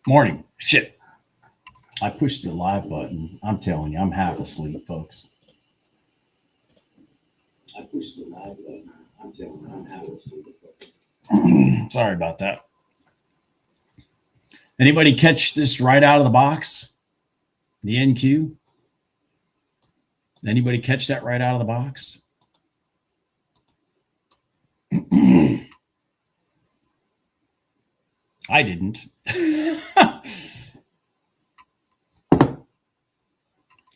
Morning. Shit. I pushed the live button. I'm telling you, I'm half asleep, folks. I pushed the live button. I'm telling you, I'm half asleep, folks. Sorry about that. Anybody catch this right out of the box? The NQ? Anybody catch that right out of the box? I didn't.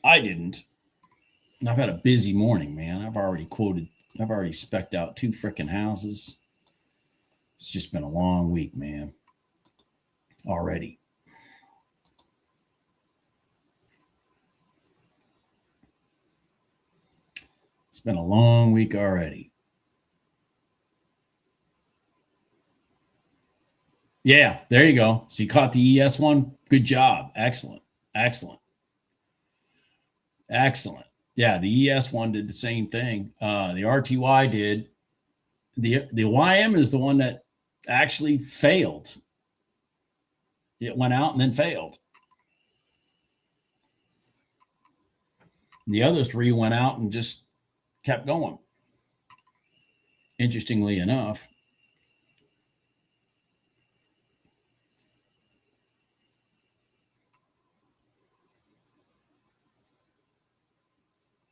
I didn't. I've had a busy morning, man. I've already specced out 2 freaking houses. It's just been a long week, man. Already. It's been a long week already. Yeah, there you go. So you caught the ES one? Good job. Excellent. Excellent. Excellent. Yeah, the ES one did the same thing. The RTY did. The YM is the one that actually failed. It went out and then failed. The other 3 went out and just kept going. Interestingly enough.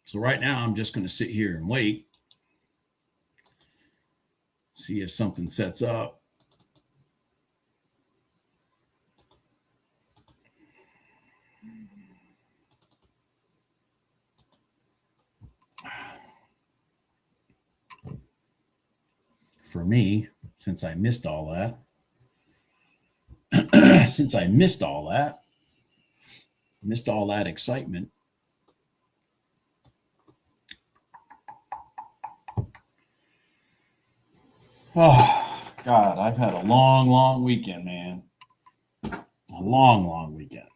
So right now I'm just going to sit here and wait. See if something sets up. For me, since I missed all that, missed all that excitement. Oh, God, I've had a long, long weekend, man. A long, long weekend.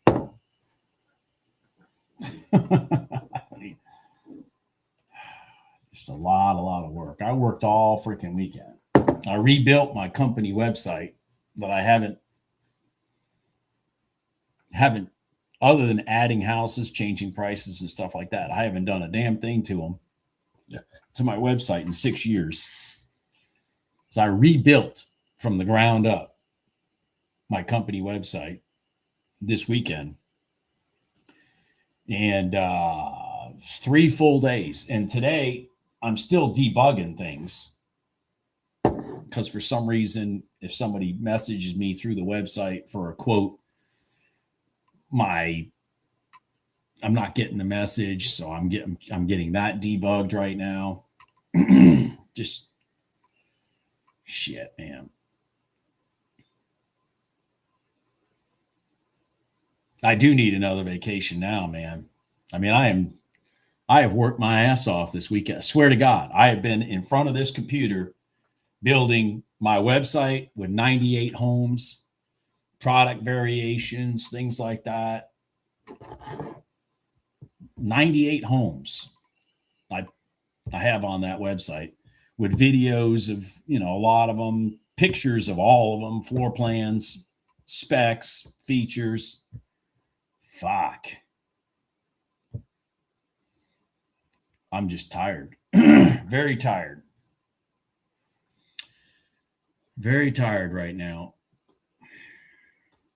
Just a lot of work. I worked all freaking weekend. I rebuilt my company website, but I haven't other than adding houses, changing prices and stuff like that. I haven't done a damn thing to my website in 6 years. So I rebuilt from the ground up my company website this weekend. And 3 full days. And today I'm still debugging things because for some reason, if somebody messages me through the website for a quote, I'm not getting the message. So I'm getting that debugged right now. Just shit, man. I do need another vacation now, man. I mean, I have worked my ass off this weekend. I swear to God, I have been in front of this computer building my website with 98 homes, product variations, things like that. 98 homes I have on that website with videos of, a lot of them, pictures of all of them, floor plans, specs, features. Fuck. I'm just tired. Very tired. Very tired right now.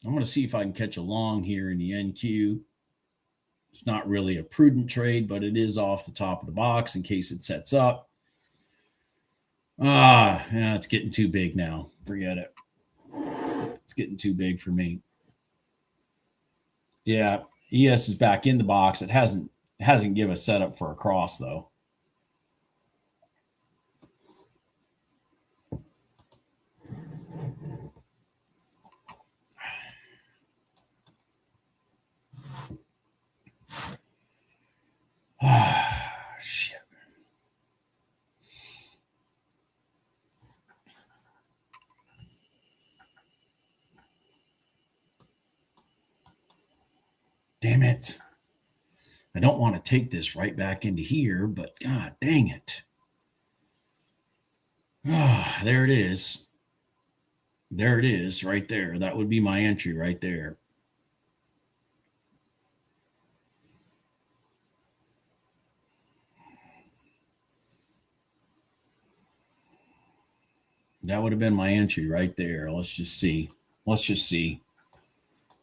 I'm going to see if I can catch a long here in the NQ. It's not really a prudent trade, but it is off the top of the box in case it sets up. Yeah, it's getting too big now. Forget it. It's getting too big for me. Yeah, ES is back in the box. It hasn't given a setup for a cross though. Shit. Damn it. I don't want to take this right back into here, but God dang it. There it is. There it is right there. That would be my entry right there. That would have been my entry right there. Let's just see. Let's just see.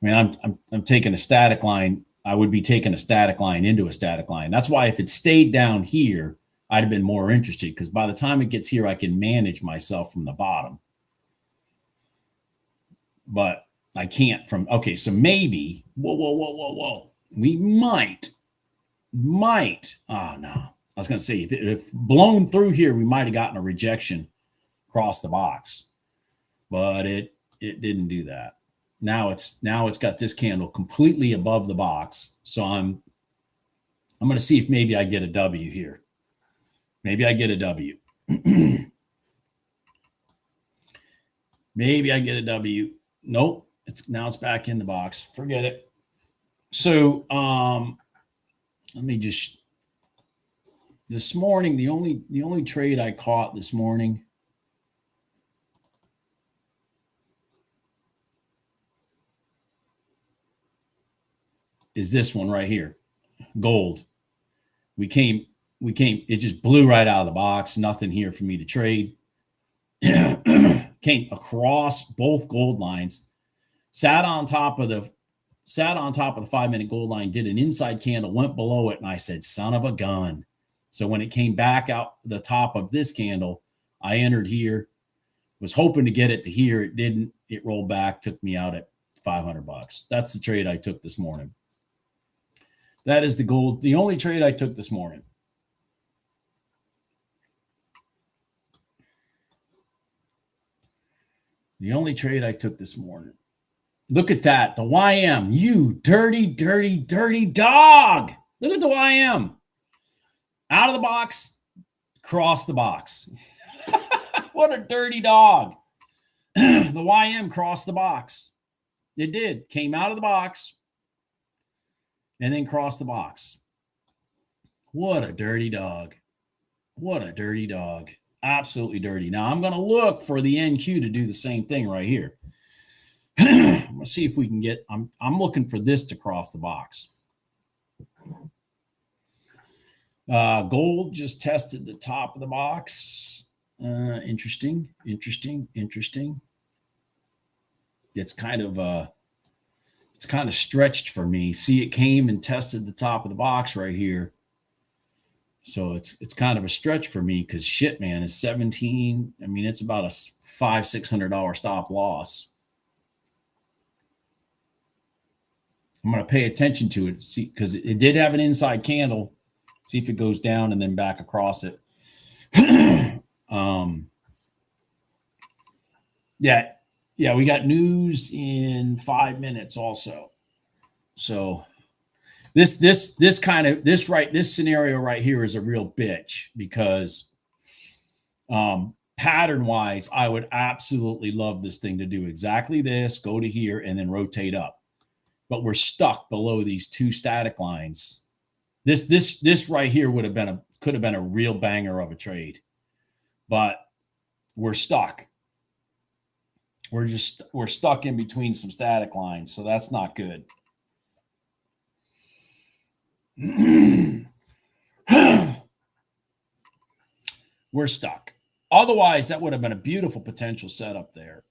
I mean, I'm taking a static line. I would be taking a static line into a static line. That's why if it stayed down here, I'd have been more interested because by the time it gets here, I can manage myself from the bottom. But I can't from, okay, so maybe, whoa. We might, oh no. I was going to say, if blown through here, we might have gotten a rejection across the box, but it didn't do that. Now it's got this candle completely above the box. So I'm going to see if maybe I get a W here. Maybe I get a W. Maybe I get a W. Nope. It's back in the box. Forget it. So let me just, this morning, the only trade I caught this morning is this one right here. Gold. We came, it just blew right out of the box. Nothing here for me to trade. Came across both gold lines, sat on top of the 5-minute gold line, did an inside candle, went below it, and I said, son of a gun. So when it came back out the top of this candle, I entered here, was hoping to get it to here. It didn't. It rolled back, took me out at $500. That's the trade I took this morning. That is the only trade I took this morning. The only trade I took this morning. Look at that. The YM. You dirty, dirty, dirty dog. Look at the YM. Out of the box, cross the box. What a dirty dog. The YM crossed the box. It did. Came out of the box and then crossed the box. What a dirty dog. What a dirty dog. Absolutely dirty. Now I'm going to look for the NQ to do the same thing right here. I'm going to see if we can get, I'm looking for this to cross the box. Gold just tested the top of the box. Interesting. It's kind of stretched for me. See, it came and tested the top of the box right here. So it's kind of a stretch for me because shit, man, it's 17. I mean, it's about a $500-$600 stop loss. I'm going to pay attention to it, see, because it did have an inside candle. See if it goes down and then back across it. Yeah, we got news in 5 minutes also. So this scenario right here is a real bitch because pattern wise, I would absolutely love this thing to do exactly this, go to here and then rotate up. But we're stuck below these two static lines. This right here could have been a real banger of a trade, but we're stuck. We're stuck in between some static lines, so that's not good. We're stuck. Otherwise, that would have been a beautiful potential setup there.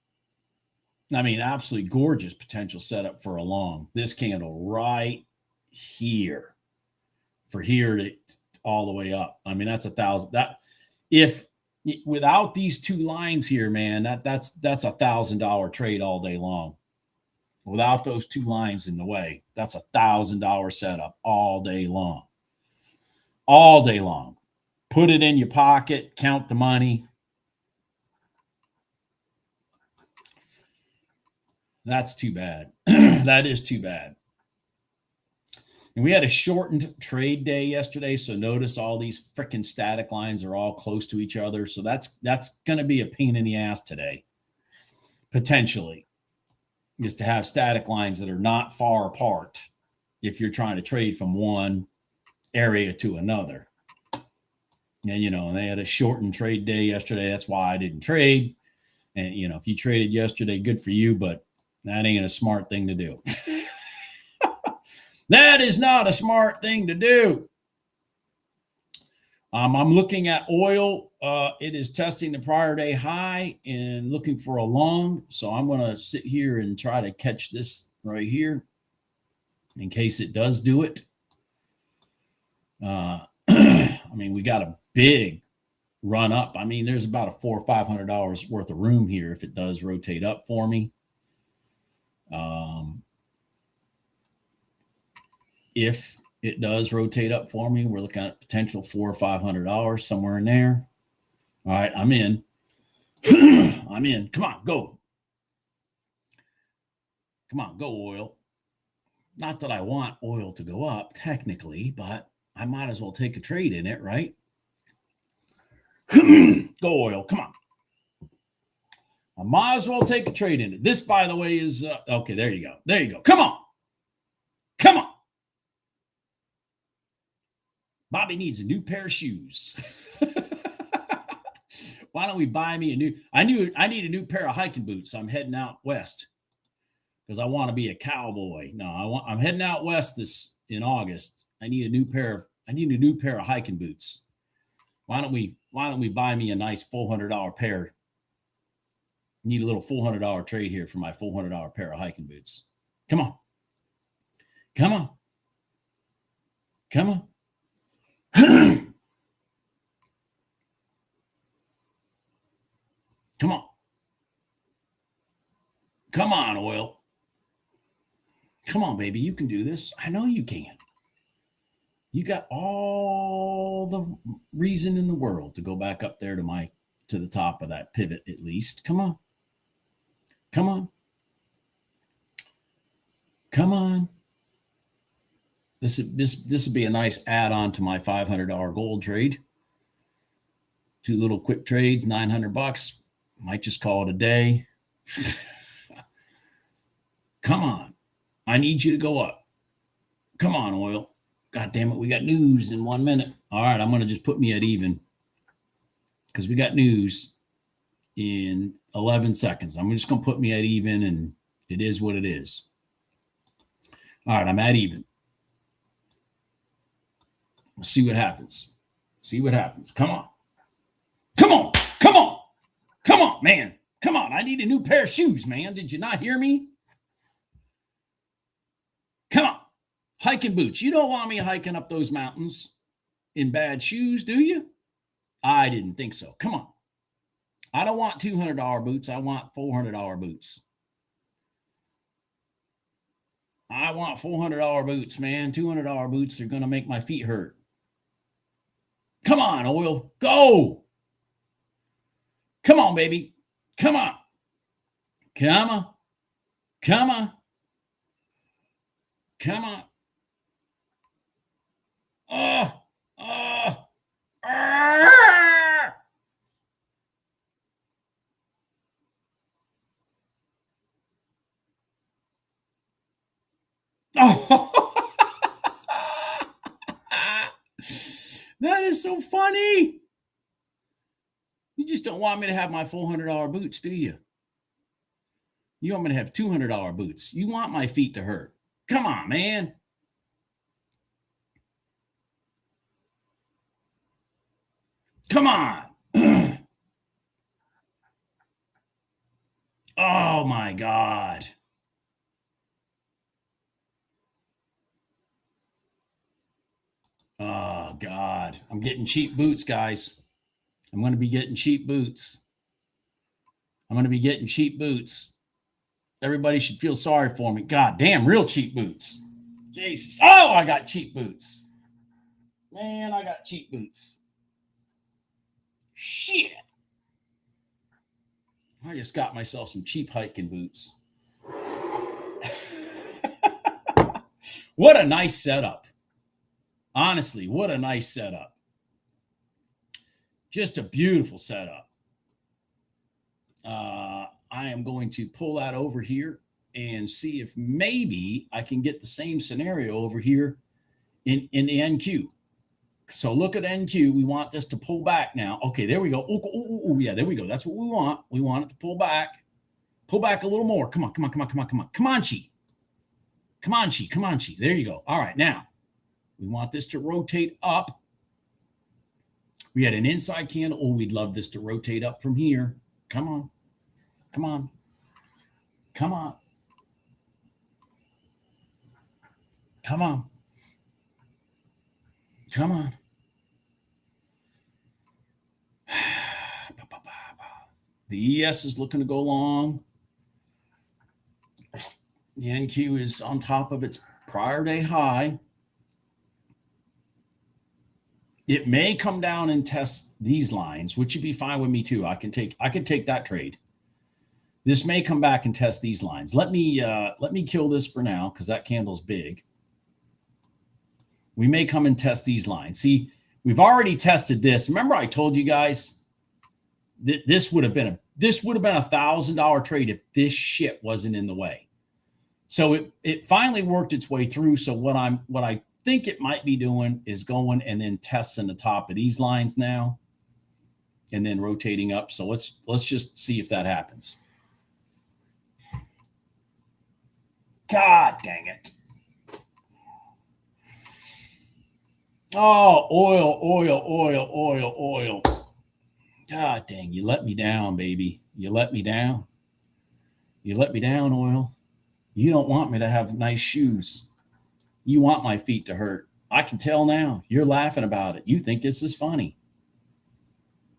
I mean, absolutely gorgeous potential setup for a long. This candle right here, for here to all the way up. I mean, that's 1,000. That if without these two lines here, man, that's $1,000 trade all day long. Without those two lines in the way, that's $1,000 setup all day long. All day long. Put it in your pocket, count the money. That's too bad. That is too bad. And we had a shortened trade day yesterday, so notice all these freaking static lines are all close to each other. So that's going to be a pain in the ass today, potentially, is to have static lines that are not far apart if you're trying to trade from one area to another. And, they had a shortened trade day yesterday. That's why I didn't trade. And, if you traded yesterday, good for you, but that ain't a smart thing to do. That is not a smart thing to do. I'm looking at oil. It is testing the prior day high and looking for a long. So I'm going to sit here and try to catch this right here in case it does do it. I mean, we got a big run up. I mean, there's about a $400 or $500 worth of room here if it does rotate up for me. If it does rotate up for me, we're looking at potential $400 or $500 somewhere in there. All right, I'm in. I'm in. Come on, go. Come on, go, oil. Not that I want oil to go up technically, but I might as well take a trade in it, right? Go, oil. Come on. I might as well take a trade in it. This, by the way, is okay. There you go. There you go. Come on. Come on. Bobby needs a new pair of shoes. Why don't we buy me a new? I need a new pair of hiking boots. I'm heading out west because I want to be a cowboy. No, I'm heading out west in August. I need a new pair of hiking boots. Why don't we buy me a nice $400 pair? Need a little $400 trade here for my $400 pair of hiking boots. Come on. Come on. Come on. Come on. Come on, oil. Come on, baby. You can do this. I know you can. You got all the reason in the world to go back up there to the top of that pivot at least. Come on. Come on. Come on. This would be a nice add-on to my $500 gold trade. 2 little quick trades, $900. Might just call it a day. Come on. I need you to go up. Come on, oil. God damn it. We got news in 1 minute. All right. I'm going to just put me at even because we got news in 11 seconds. I'm just going to put me at even, and it is what it is. All right. I'm at even. We'll see what happens. See what happens. Come on. Come on. Come on. Come on, man. Come on. I need a new pair of shoes, man. Did you not hear me? Come on. Hiking boots. You don't want me hiking up those mountains in bad shoes, do you? I didn't think so. Come on. I don't want $200 boots. I want $400 boots. I want $400 boots, man. $200 boots are going to make my feet hurt. Come on, oil. Go. Come on, baby. Come on. Come on. Come on. Come on. Oh, that is so funny. You just don't want me to have my $400 boots, do you? You want me to have $200 boots. You want my feet to hurt. Come on, man. Come on. Oh, my God. Oh, God. I'm getting cheap boots, guys. I'm going to be getting cheap boots. I'm going to be getting cheap boots. Everybody should feel sorry for me. God damn, real cheap boots. Jesus. Oh, I got cheap boots. Man, I got cheap boots. Shit. I just got myself some cheap hiking boots. What a nice setup. Honestly, what a nice setup. Just a beautiful setup. I am going to pull that over here and see if maybe I can get the same scenario over here in the NQ. So look at NQ. We want this to pull back now. Okay, there we go. Yeah, there we go. That's what we want. We want it to pull back. Pull back a little more. Come on. Come on, Chi. Come on, Chi. There you go. All right, now we want this to rotate up. We had an inside candle. Oh, we'd love this to rotate up from here. Come on. Come on. Come on. Come on. Come on. The ES is looking to go long. The NQ is on top of its prior day high. It may come down and test these lines, which would be fine with me too. I can take that trade. This may come back and test these lines. Let me kill this for now because that candle's big. We may come and test these lines. See, we've already tested this. Remember, I told you guys that this would have been a $1,000 trade if this shit wasn't in the way. So it finally worked its way through. So what I think it might be doing is going and then testing the top of these lines now, and then rotating up. So let's just see if that happens. God dang it. Oh, oil. God dang, you let me down, baby. You let me down. You let me down, oil. You don't want me to have nice shoes. You want my feet to hurt. I can tell now. You're laughing about it. You think this is funny.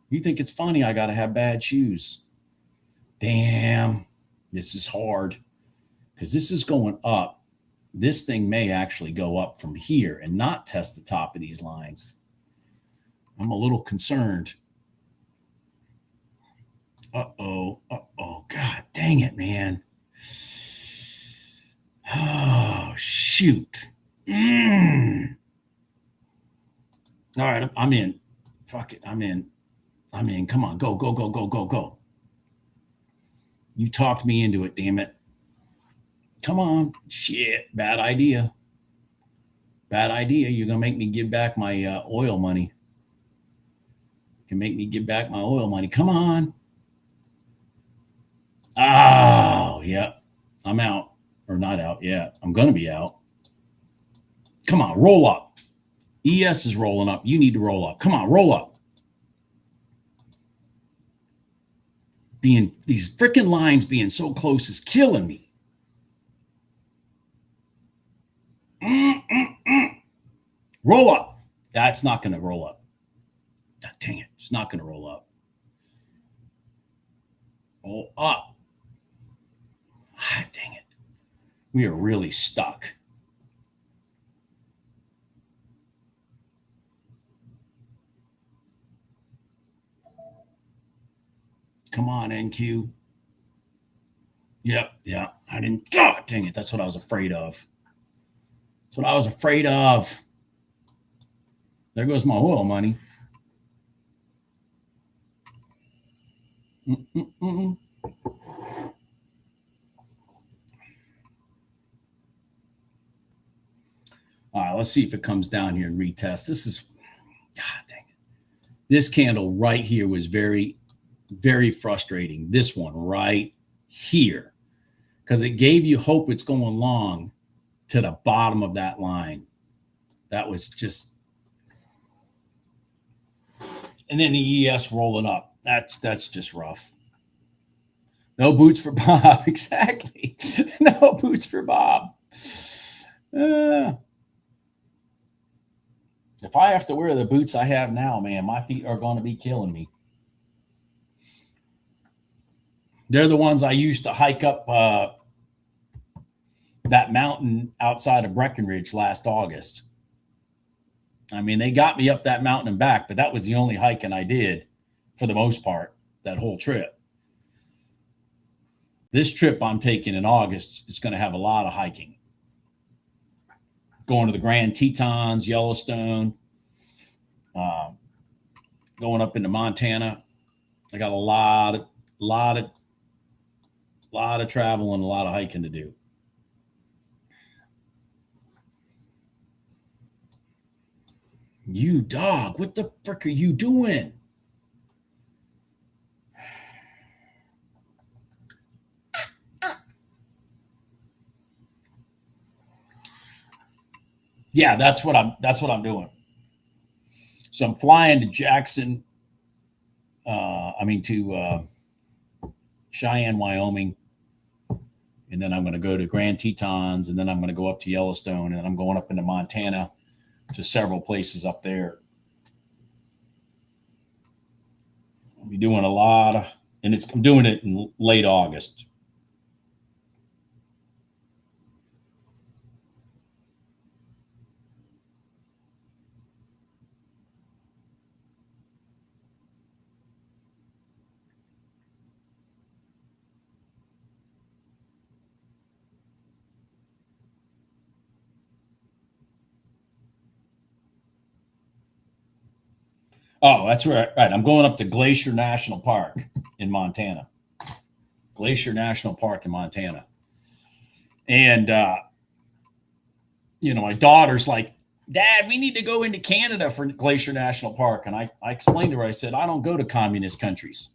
You think it's funny I got to have bad shoes. Damn, this is hard because this is going up. This thing may actually go up from here and not test the top of these lines. I'm a little concerned. Uh-oh. God dang it, man. Oh, shoot. All right, I'm in. Fuck it, I'm in. Come on, go. You talked me into it, damn it. Come on. Shit. Bad idea. You're going to make me give back my oil money. Come on. Oh, yeah. I'm out. Or not out yet. I'm going to be out. Come on. Roll up. ES is rolling up. You need to roll up. Come on. Roll up. These freaking lines being so close is killing me. Roll up. That's not going to roll up. God, dang it. It's not going to roll up. Roll up. God, dang it. We are really stuck. Come on, NQ. Yep. I didn't. God, dang it. That's what I was afraid of. There goes my oil money. All right, let's see if it comes down here and retest. This is, God dang it. This candle right here was very, very frustrating. This one right here, because it gave you hope it's going long to the bottom of that line. That was just, and then the ES rolling up. That's just rough. No boots for Bob. Exactly. No boots for Bob. If I have to wear the boots I have now, man, my feet are going to be killing me. They're the ones I used to hike up that mountain outside of Breckenridge last August. I mean, they got me up that mountain and back, but that was the only hiking I did for the most part, that whole trip. This trip I'm taking in August is going to have a lot of hiking. Going to the Grand Tetons, Yellowstone, going up into Montana. I got a lot of travel and a lot of hiking to do. You dog, what the frick are you doing? Yeah, that's what I'm doing. So I'm flying to Jackson, to Cheyenne, Wyoming, and then I'm going to go to Grand Tetons, and then I'm going to go up to Yellowstone, and then I'm going up into Montana to several places up there. I'll be doing a lot of, and I'm doing it in late August. Oh, that's right. Right. I'm going up to Glacier National Park in Montana. Glacier National Park in Montana. And, my daughter's like, Dad, we need to go into Canada for Glacier National Park. And I explained to her, I said, I don't go to communist countries.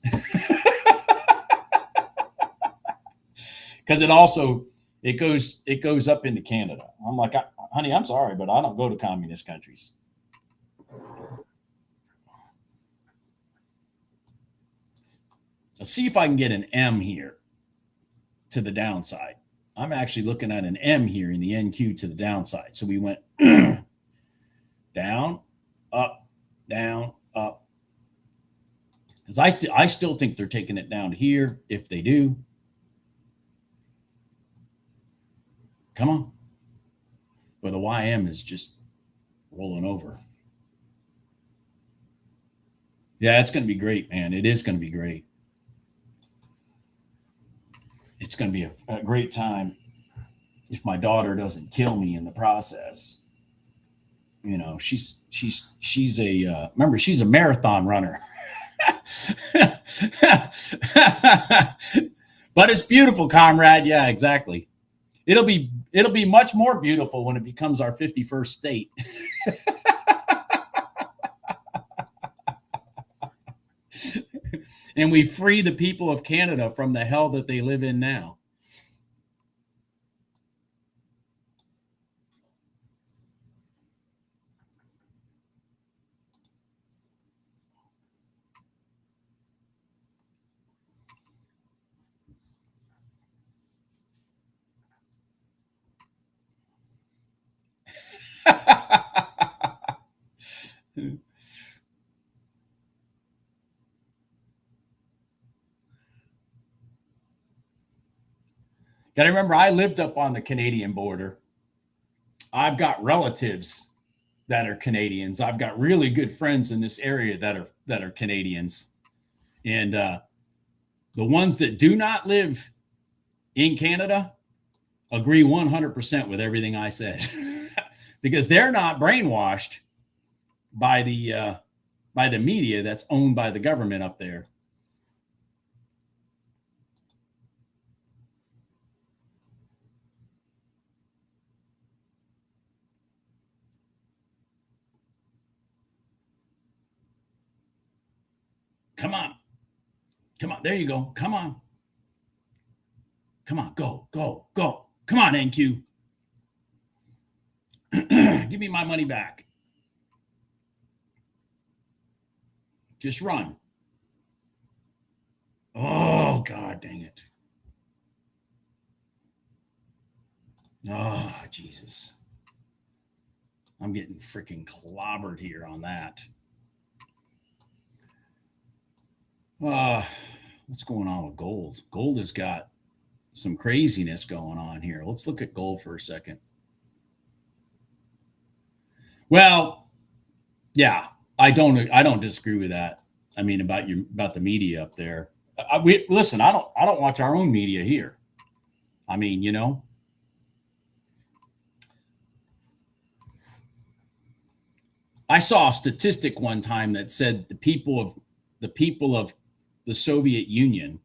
Because it goes up into Canada. I'm like, honey, I'm sorry, but I don't go to communist countries. Let's see if I can get an M here to the downside. I'm actually looking at an M here in the NQ to the downside. So we went down, up, down, up. Because I still think they're taking it down to here. If they do, come on. But the YM is just rolling over. Yeah, it's going to be great, man. It is going to be great. It's going to be a great time if my daughter doesn't kill me in the process. She's a remember, she's a marathon runner. But it's beautiful, comrade. Yeah, exactly. It'll be much more beautiful when it becomes our 51st state. And we free the people of Canada from the hell that they live in now. Got to remember, I lived up on the Canadian border. I've got relatives that are Canadians. I've got really good friends in this area that are Canadians, and the ones that do not live in Canada agree 100% with everything I said, because they're not brainwashed by the media that's owned by the government up there. Come on. Come on. There you go. Come on. Come on. Go, go, go. Come on, NQ. Give me my money back. Just run. Oh, God dang it. Oh, Jesus. I'm getting freaking clobbered here on that. What's going on with gold? Gold has got some craziness going on here. Let's look at gold for a second. Well, yeah, I don't disagree with that. I mean, about the media up there. Listen, I don't watch our own media here. I mean, I saw a statistic one time that said the people of the Soviet Union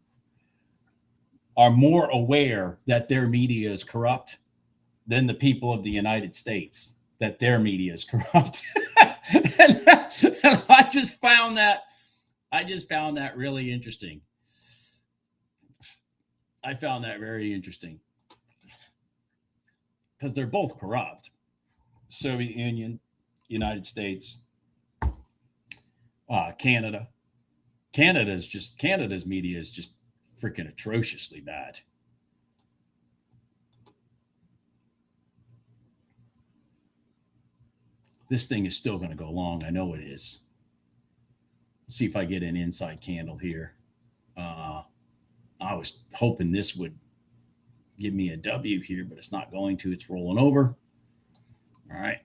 are more aware that their media is corrupt than the people of the United States that their media is corrupt. I just found that really interesting. I found that very interesting because they're both corrupt. Soviet Union, United States, Canada. Canada's media is just freaking atrociously bad. This thing is still going to go long. I know it is. Let's see if I get an inside candle here. I was hoping this would give me a W here, but it's not going to. It's rolling over. All right.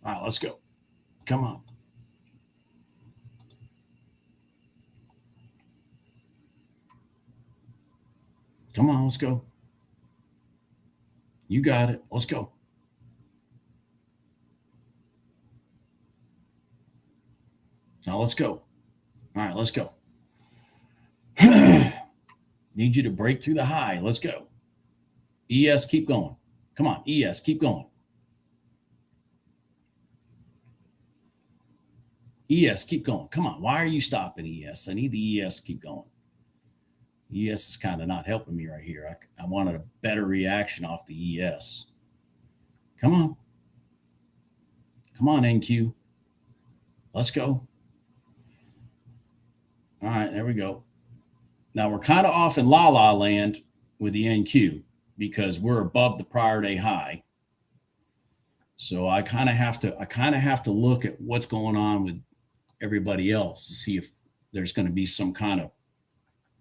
All right, let's go. Come on. Come on, let's go. You got it. Let's go. Now let's go. All right, let's go. Need you to break through the high. Let's go. ES, keep going. Come on, ES, keep going. ES, keep going. Come on. Why are you stopping ES? I need the ES to keep going. ES is kind of not helping me right here. I wanted a better reaction off the ES. Come on. Come on, NQ. Let's go. All right, there we go. Now we're kind of off in la-la land with the NQ because we're above the prior day high. So I kind of have to look at what's going on with everybody else to see if there's going to be some kind of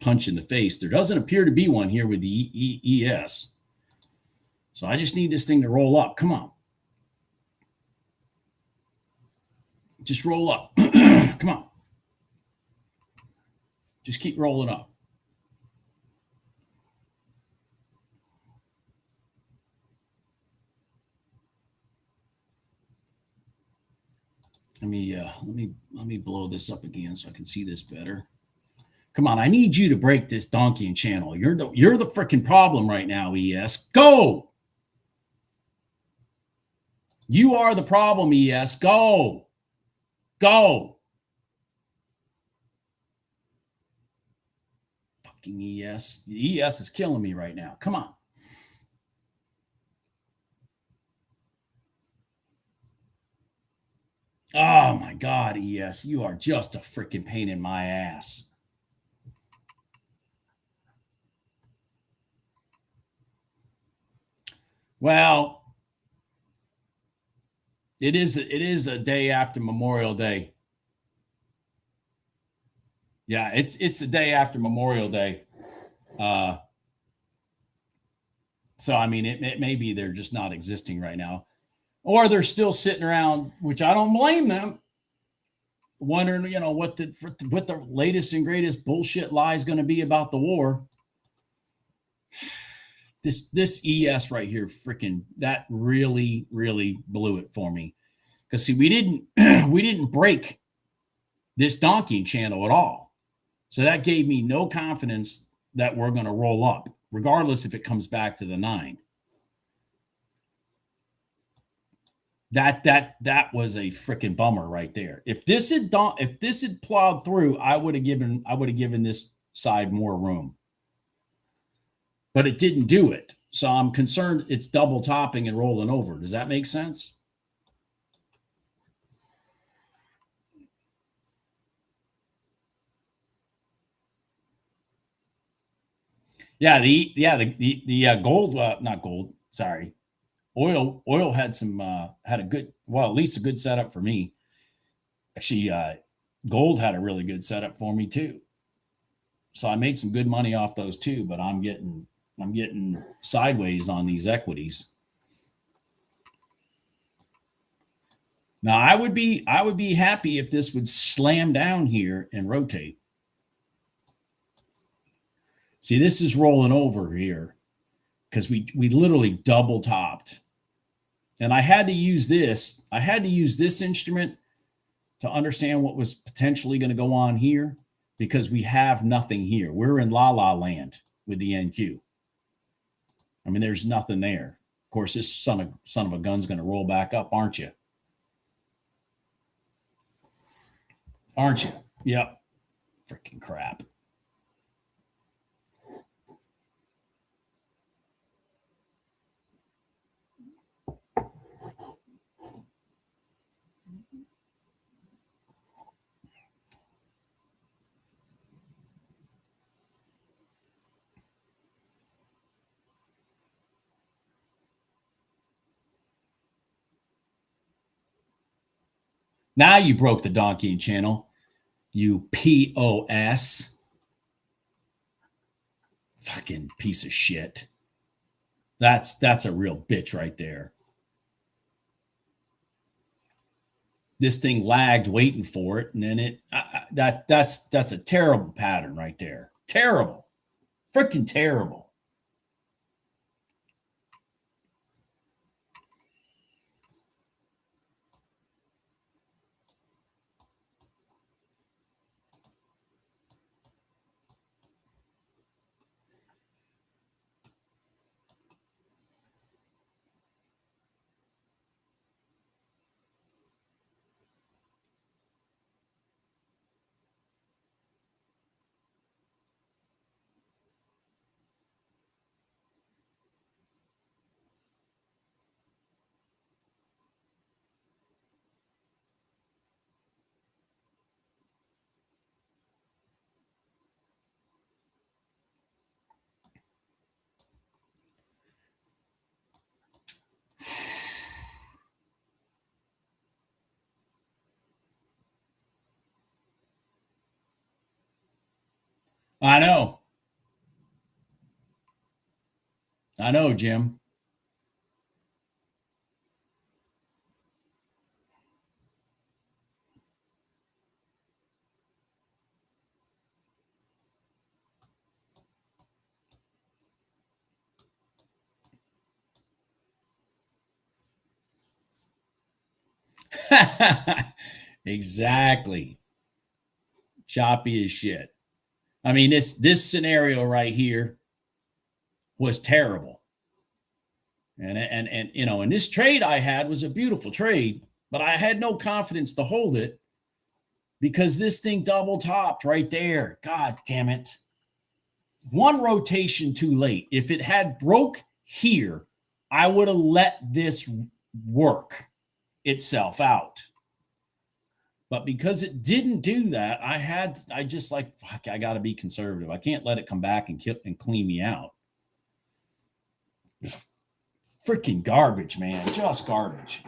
punch in the face. There doesn't appear to be one here with the ES. So I just need this thing to roll up. Come on. Just roll up. Come on. Just keep rolling up. Let me blow this up again so I can see this better. Come on, I need you to break this donkey and channel. You're the freaking problem right now, ES. Go. You are the problem, ES. Go. Go. Fucking ES. ES is killing me right now. Come on. Oh my God, ES, you are just a freaking pain in my ass. Well, it is a day after Memorial Day. Yeah, it's the day after Memorial Day. So I mean, it may be they're just not existing right now, or they're still sitting around, which I don't blame them, wondering, what the latest and greatest bullshit lie is going to be about the war. This ES right here, freaking, that really blew it for me. Because see, we didn't break this donkey channel at all. So that gave me no confidence that we're going to roll up, regardless if it comes back to the 9. That was a freaking bummer right there. If this had plowed through, I would have given this side more room. But it didn't do it. So I'm concerned it's double topping and rolling over. Does that make sense? The gold, not gold, sorry. Oil had some had a good, well, at least a good setup for me. Actually, gold had a really good setup for me too. So I made some good money off those too, but I'm getting sideways on these equities. Now I would be happy if this would slam down here and rotate. See, this is rolling over here because we literally double topped. And I had to use this. I had to use this instrument to understand what was potentially going to go on here because we have nothing here. We're in la la land with the NQ. I mean, there's nothing there. Of course, this son of a gun's going to roll back up, aren't you? Aren't you? Yep. Freaking crap. Now you broke the donkey channel, you POS. Fucking piece of shit. That's a real bitch right there. This thing lagged waiting for it, and then that's a terrible pattern right there. Terrible. Freaking terrible. I know. I know, Jim. Exactly. Choppy as shit. I mean, this scenario right here was terrible. And and this trade I had was a beautiful trade, but I had no confidence to hold it because this thing double topped right there. God damn it. One rotation too late. If it had broke here, I would have let this work itself out. But because it didn't do that, I just like, fuck, I got to be conservative. I can't let it come back and clean me out. Freaking garbage, man. Just garbage.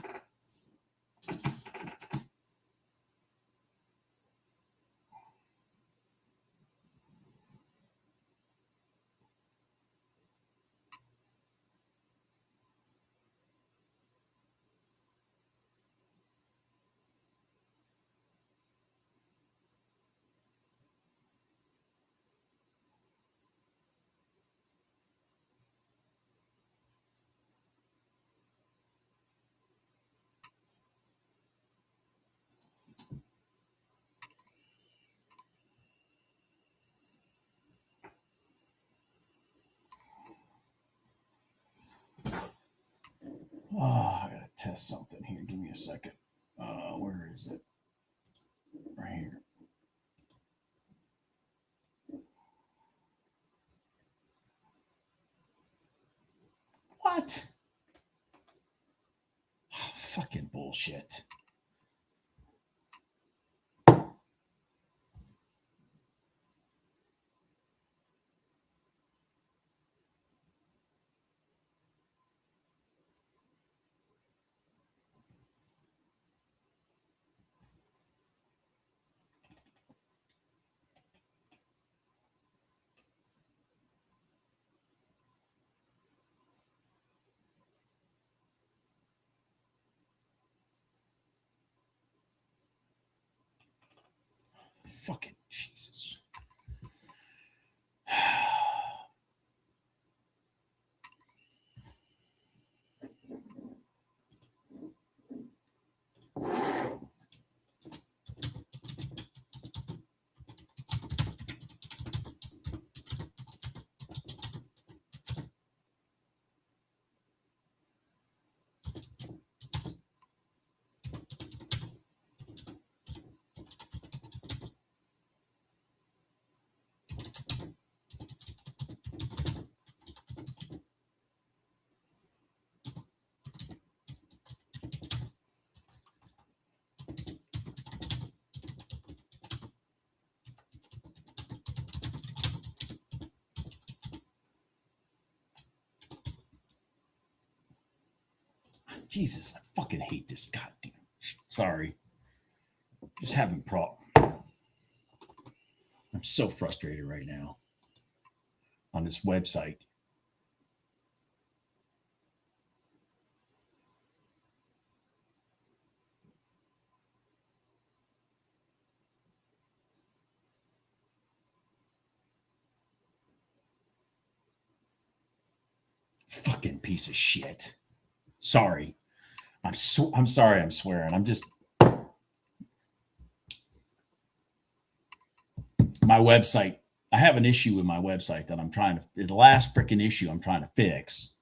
Oh, I gotta test something here. Give me a second. Where is it? Right here. What? Oh, fucking bullshit. Fucking Jesus. Jesus, I fucking hate this goddamn. Sorry. Just having problem. I'm so frustrated right now on this website. Fucking piece of shit. Sorry. I'm sorry I'm swearing. I'm just my website. I have an issue with my website that I'm trying to the last freaking issue I'm trying to fix.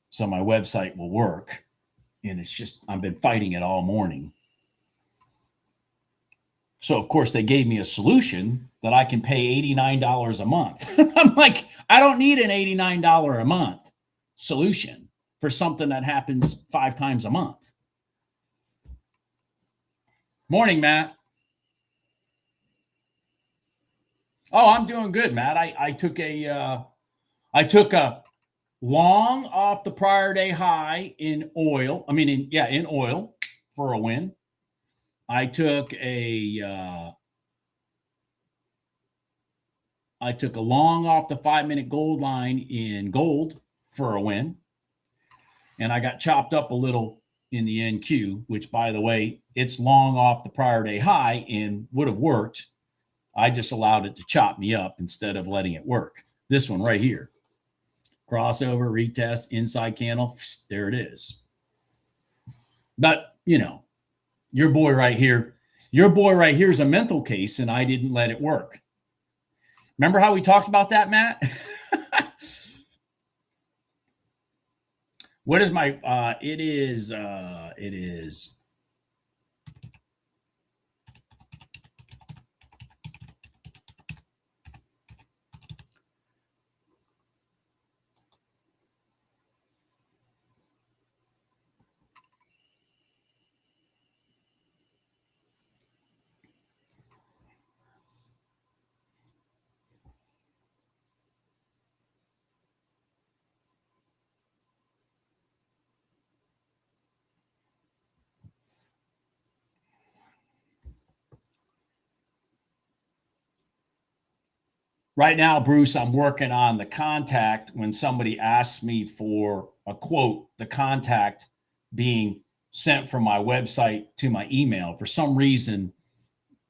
So my website will work. And it's just I've been fighting it all morning. So of course they gave me a solution that I can pay $89 a month. I'm like, I don't need an $89 a month solution for something that happens 5 times a month. Morning, Matt. Oh, I'm doing good, Matt. I took a long off the prior day high in oil. In oil for a win. I took a long off the 5-minute gold line in gold for a win. And I got chopped up a little in the NQ, which, by the way, it's long off the prior day high and would have worked. I just allowed it to chop me up instead of letting it work. This one right here. Crossover, retest, inside candle. There it is. But, your boy right here is a mental case, and I didn't let it work. Remember how we talked about that, Matt? What is my, it is, right now, Bruce, I'm working on the contact when somebody asks me for a quote, the contact being sent from my website to my email. For some reason,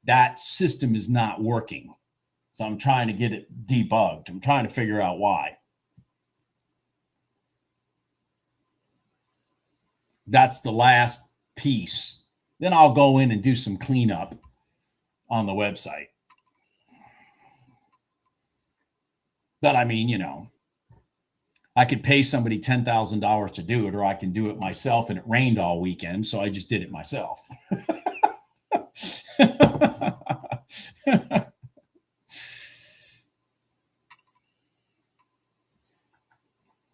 that system is not working. So I'm trying to get it debugged. I'm trying to figure out why. That's the last piece. Then I'll go in and do some cleanup on the website. But I mean, I could pay somebody $10,000 to do it, or I can do it myself, and it rained all weekend, so I just did it myself.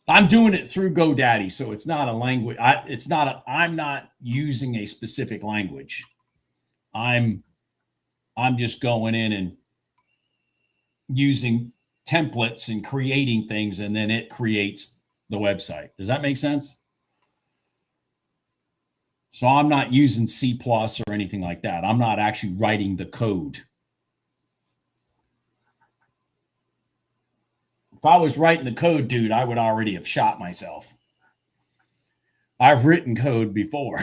I'm doing it through GoDaddy, so it's not a language. I'm not using a specific language. I'm just going in and using templates and creating things, and then it creates the website. Does that make sense? So I'm not using C+ or anything like that. I'm not actually writing the code. If I was writing the code, dude, I would already have shot myself. I've written code before.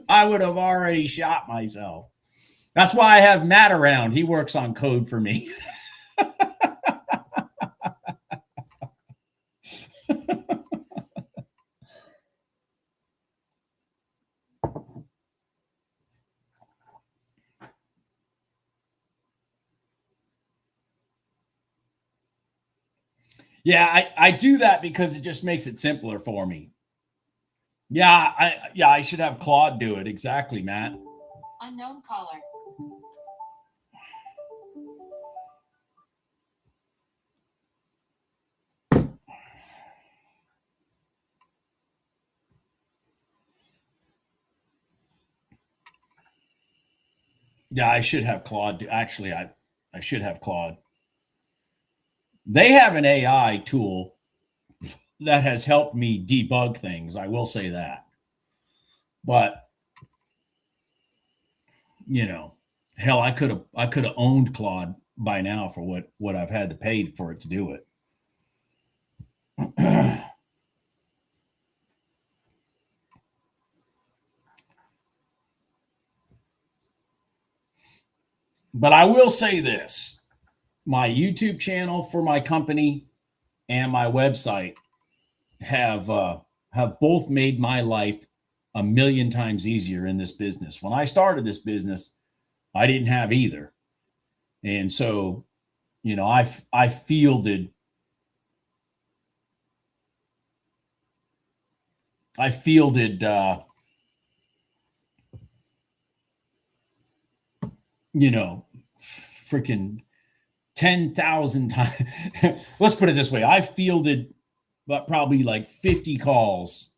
I would have already shot myself. That's why I have Matt around. He works on code for me. Yeah, I do that because it just makes it simpler for me. I should have Claude do it. Exactly, Matt. Unknown caller. Yeah, I should have Claude. Actually, I should have Claude. They have an AI tool that has helped me debug things. I will say that. But you know, hell, I could have owned Claude by now for what I've had to pay for it to do it. But I will say this: my YouTube channel for my company and my website have both made my life a million times easier in this business. When I started this business, I didn't have either, and so I fielded I fielded freaking 10,000 times. Let's put it this way: I fielded but probably like 50 calls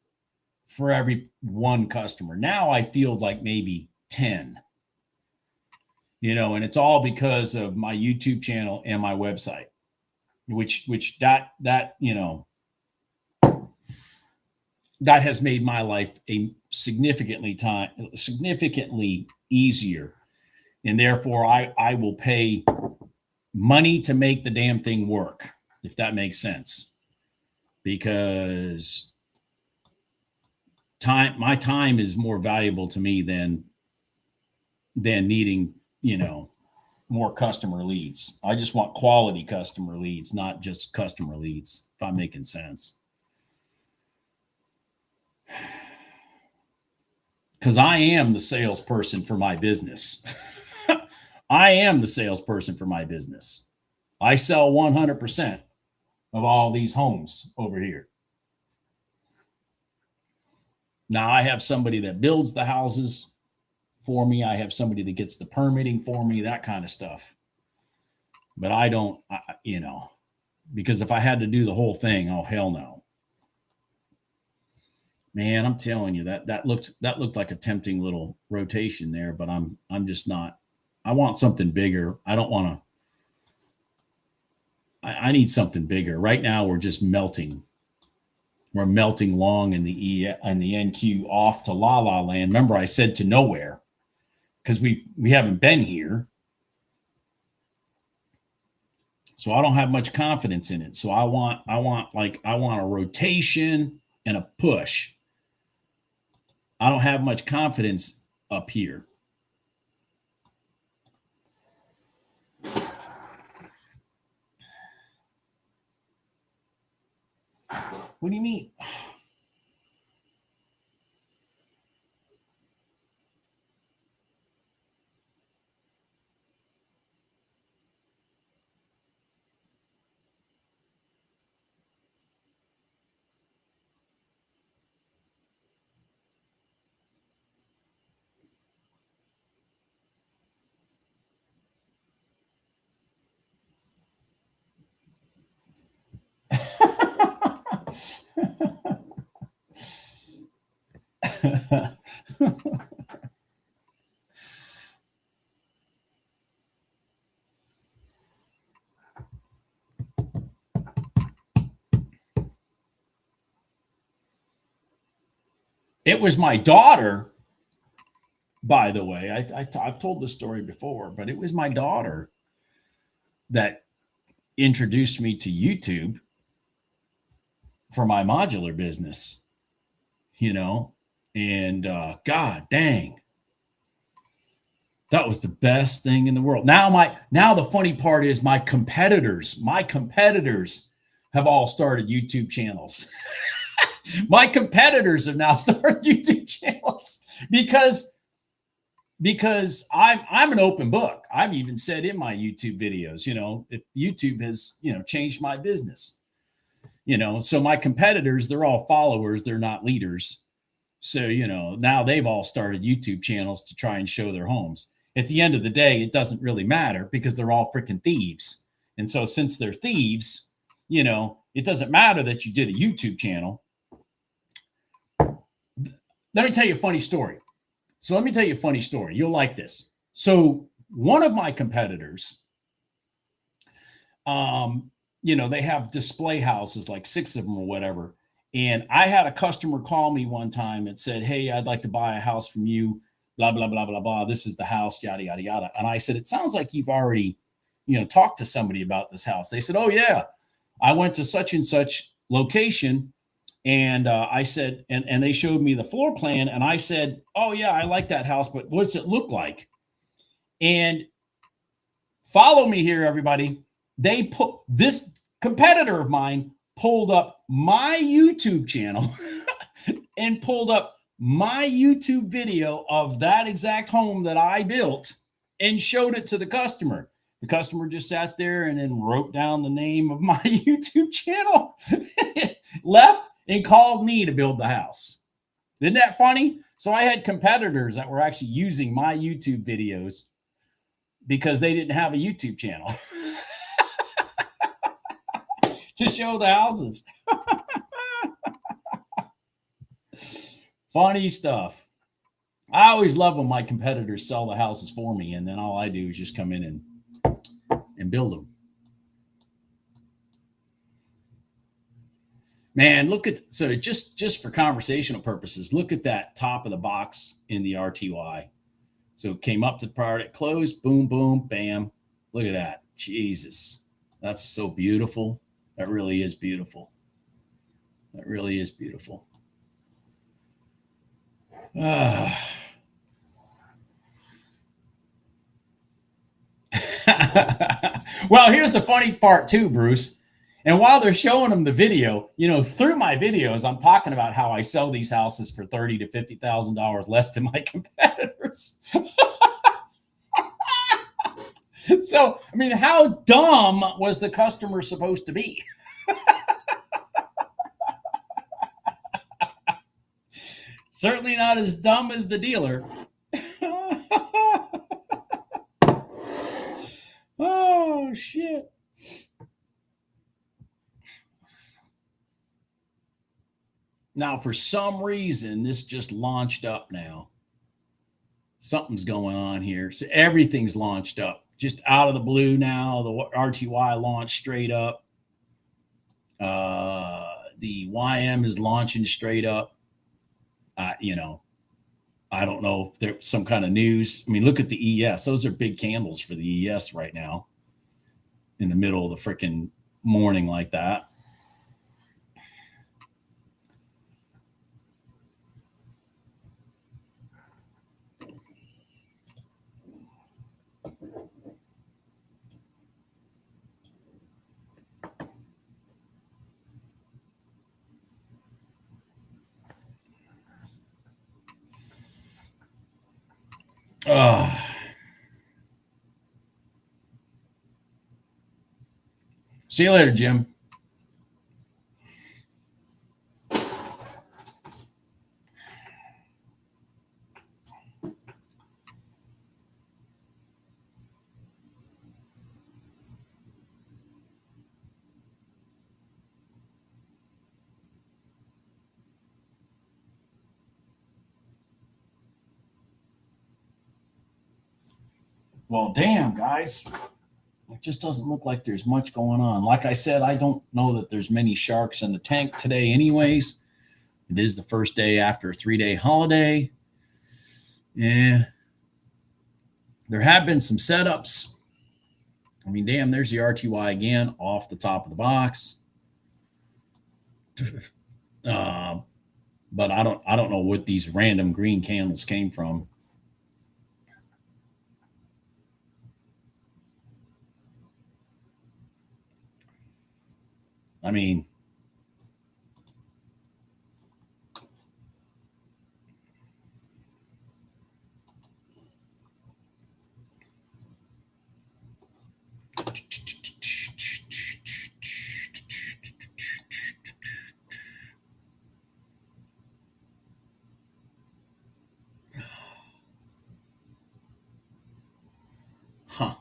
for every one customer. Now I field like maybe 10, and it's all because of my YouTube channel and my website, which that has made my life a significantly easier. And therefore I will pay money to make the damn thing work, if that makes sense. Because my time is more valuable to me than needing, more customer leads. I just want quality customer leads, not just customer leads, if I'm making sense. Because I am the salesperson for my business. I am the salesperson for my business. I sell 100% of all these homes over here. Now I have somebody that builds the houses for me. I have somebody that gets the permitting for me, that kind of stuff. But I don't, because if I had to do the whole thing, oh hell no. Man, I'm telling you that looked like a tempting little rotation there, but I'm just not. I want something bigger. I don't want to. I need something bigger. Right now we're just melting. We're melting long in the E and the NQ off to La La Land. Remember, I said to nowhere because we haven't been here, so I don't have much confidence in it. So I want a rotation and a push. I don't have much confidence up here. What do you mean? It was my daughter, by the way. I've told this story before, but it was my daughter that introduced me to YouTube for my modular business. And God dang, that was the best thing in the world. Now the funny part is my competitors have all started YouTube channels. My competitors have now started YouTube channels because I'm an open book. I've even said in my YouTube videos, if YouTube has, changed my business, so my competitors, they're all followers, they're not leaders. So, now they've all started YouTube channels to try and show their homes. At the end of the day, it doesn't really matter because they're all freaking thieves. And so since they're thieves, it doesn't matter that you did a YouTube channel. Let me tell you a funny story. You'll like this. So one of my competitors, they have display houses, like 6 of them or whatever. And I had a customer call me one time and said, "Hey, I'd like to buy a house from you, blah, blah, blah, blah, blah. This is the house, yada, yada, yada." And I said, "It sounds like you've already, talked to somebody about this house." They said, "Oh yeah, I went to such and such location." And I said, and they showed me the floor plan. And I said, "Oh yeah, I like that house, but what's it look like?" And follow me here, everybody. This competitor of mine pulled up my YouTube channel and pulled up my YouTube video of that exact home that I built and showed it to the customer. The customer just sat there and then wrote down the name of my YouTube channel, left, and called me to build the house. Isn't that funny? So I had competitors that were actually using my YouTube videos because they didn't have a YouTube channel to show the houses. Funny stuff. I always love when my competitors sell the houses for me, and then all I do is just come in and build them. Man, so just for conversational purposes, look at that top of the box in the RTY. So it came up to product close, boom, boom, bam. Look at that. Jesus. That's so beautiful. That really is beautiful. That really is beautiful. Well, here's the funny part too, Bruce. And while they're showing them the video, through my videos, I'm talking about how I sell these houses for $30,000 to $50,000 less than my competitors. So, I mean, how dumb was the customer supposed to be? Certainly not as dumb as the dealer. Oh, shit. Now, for some reason, this just launched up now. Something's going on here. So everything's launched up. Just out of the blue now. The RTY launched straight up. The YM is launching straight up. I don't know if there's some kind of news. I mean, look at the ES. Those are big candles for the ES right now in the middle of the freaking morning like that. See you later, Jim. Well, damn, guys. It just doesn't look like there's much going on. Like I said, I don't know that there's many sharks in the tank today anyways. It is the first day after a 3-day holiday. Yeah. There have been some setups. I mean, damn, there's the RTY again off the top of the box. but I don't know what these random green candles came from. I mean, huh.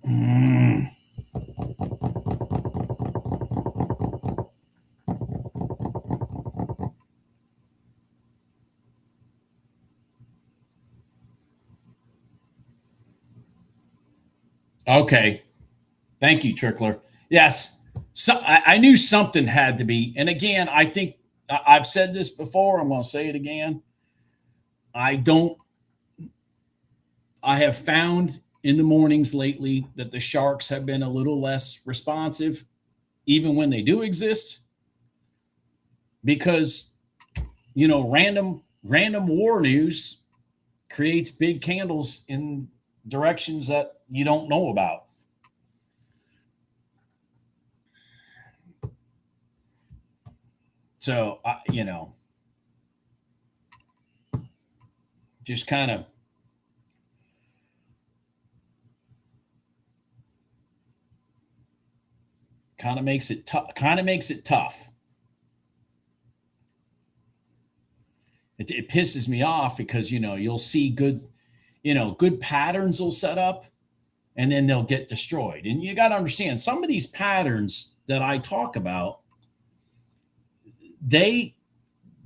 Mm. Okay. Thank you, Trickler. Yes. So I knew something had to be. And again, I think I've said this before. I'm going to say it again. I don't, I have found in the mornings lately that the sharks have been a little less responsive, even when they do exist, because, random war news creates big candles in directions that you don't know about. So, just makes it tough. Kind of makes it tough. It pisses me off because you'll see good patterns will set up, and then they'll get destroyed. And you got to understand, some of these patterns that I talk about, they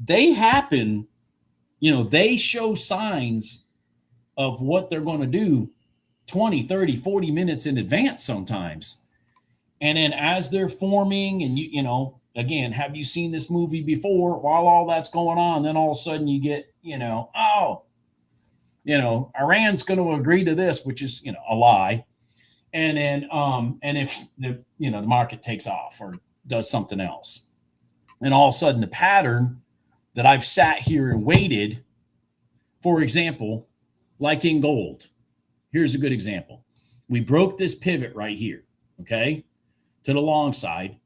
happen. They show signs of what they're going to do 20, 30, 40 minutes in advance sometimes. And then as they're forming, and again, have you seen this movie before? While all that's going on, then all of a sudden you get, Iran's going to agree to this, which is, a lie. And then, and if the market takes off or does something else, and all of a sudden the pattern that I've sat here and waited, for example, like in gold, here's a good example. We broke this pivot right here, okay, to the long side.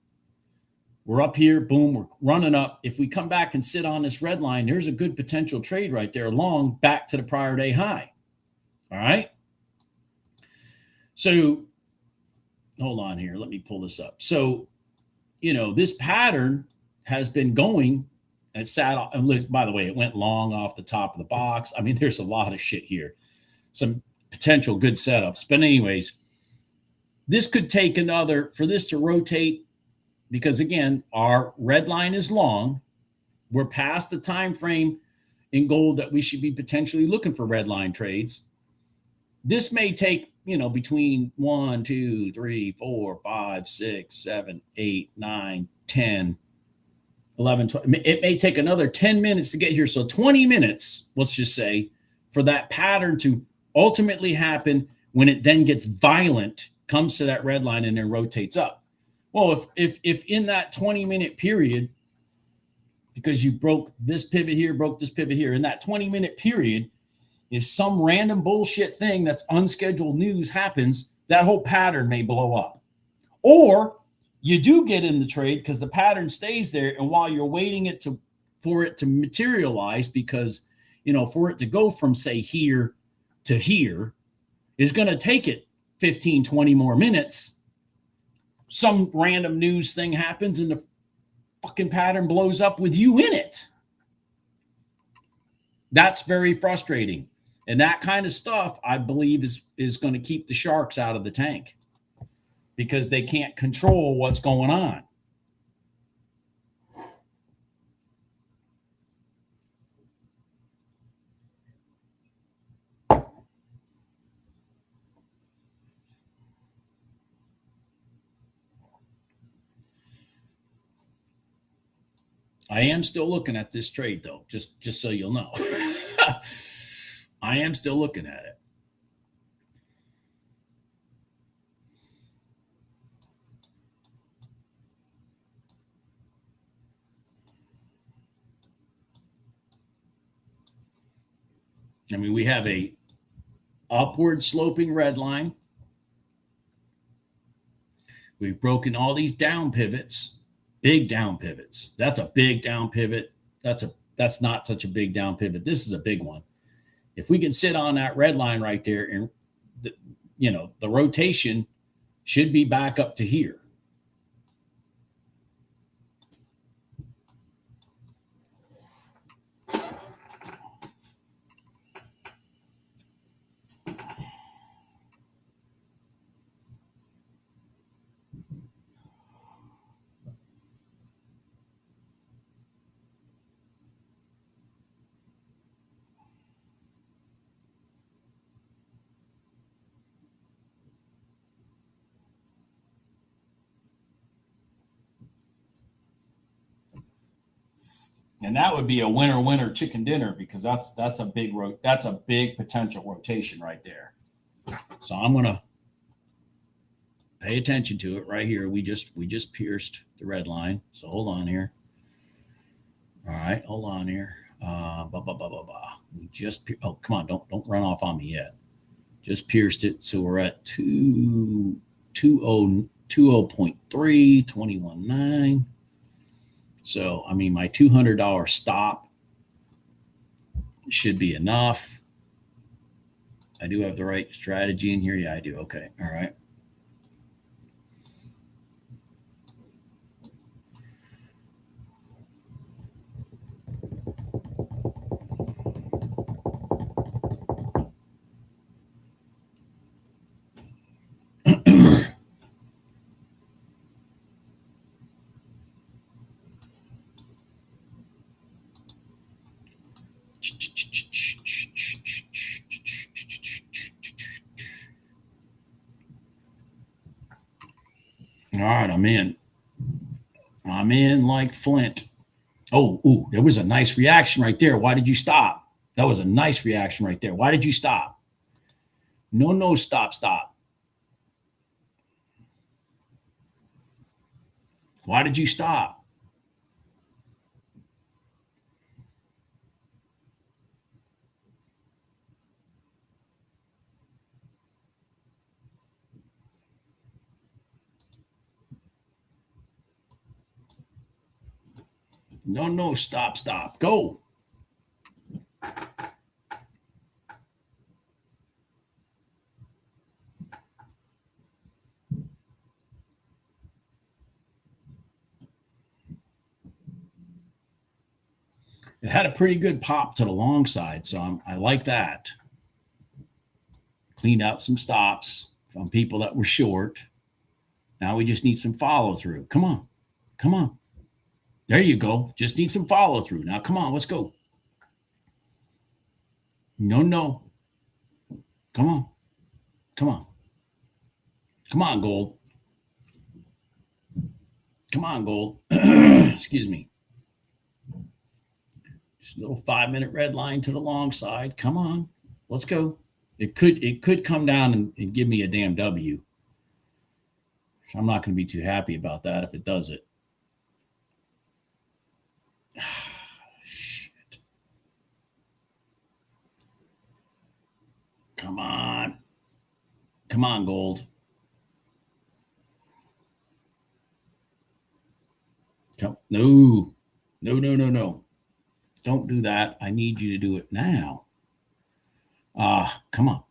We're up here, boom, we're running up. If we come back and sit on this red line, there's a good potential trade right there, long back to the prior day high. All right. So hold on here. Let me pull this up. So, this pattern has been going and sat off. By the way, it went long off the top of the box. I mean, there's a lot of shit here. Some potential good setups. But anyways, this could take for this to rotate, because again, our red line is long. We're past the time frame in gold that we should be potentially looking for red line trades. This may take, between 1, 2, 3, 4, 5, 6, 7, 8, 9, 10, 11, 12. It may take another 10 minutes to get here. So 20 minutes, let's just say, for that pattern to ultimately happen, when it then gets violent, comes to that red line and then rotates up. Well, if in that 20-minute period, because you broke this pivot here, broke this pivot here, in that 20-minute period, if some random bullshit thing that's unscheduled news happens, that whole pattern may blow up. Or you do get in the trade because the pattern stays there, and while you're waiting for it to materialize, because for it to go from, say, here to here is going to take it 15, 20 more minutes. Some random news thing happens and the fucking pattern blows up with you in it. That's very frustrating. And that kind of stuff, I believe, is going to keep the sharks out of the tank, because they can't control what's going on. I am still looking at this trade, though, just so you'll know. I am still looking at it. I mean, we have a upward sloping red line. We've broken all these down pivots, big down pivots. That's a big down pivot. That's not such a big down pivot. This is a big one. If we can sit on that red line right there, and the rotation should be back up to here. And that would be a winner chicken dinner, because that's a big potential rotation right there. So I'm gonna pay attention to it right here. We just pierced the red line. So hold on here. All right, hold on here. We just oh, come on, don't run off on me yet. Just pierced it. So we're at 20.3, 21.9. So, I mean, my $200 stop should be enough. I do have the right strategy in here. Yeah, I do. Okay. All right. All right, I'm in. I'm in like Flint. Oh, ooh, there was a nice reaction right there. Why did you stop? That was a nice reaction right there. Why did you stop? No, stop. Why did you stop? No, stop. Go. It had a pretty good pop to the long side, so I like that. Cleaned out some stops from people that were short. Now we just need some follow through. Come on. There you go. Just need some follow through. Now, come on, let's go. No. Come on. Come on, gold. Come on, gold. Excuse me. Just a little 5-minute red line to the long side. Come on. Let's go. It could come down and give me a damn W. I'm not going to be too happy about that if it does it. Shit. Come on, gold. No. Don't do that. I need you to do it now. Come on.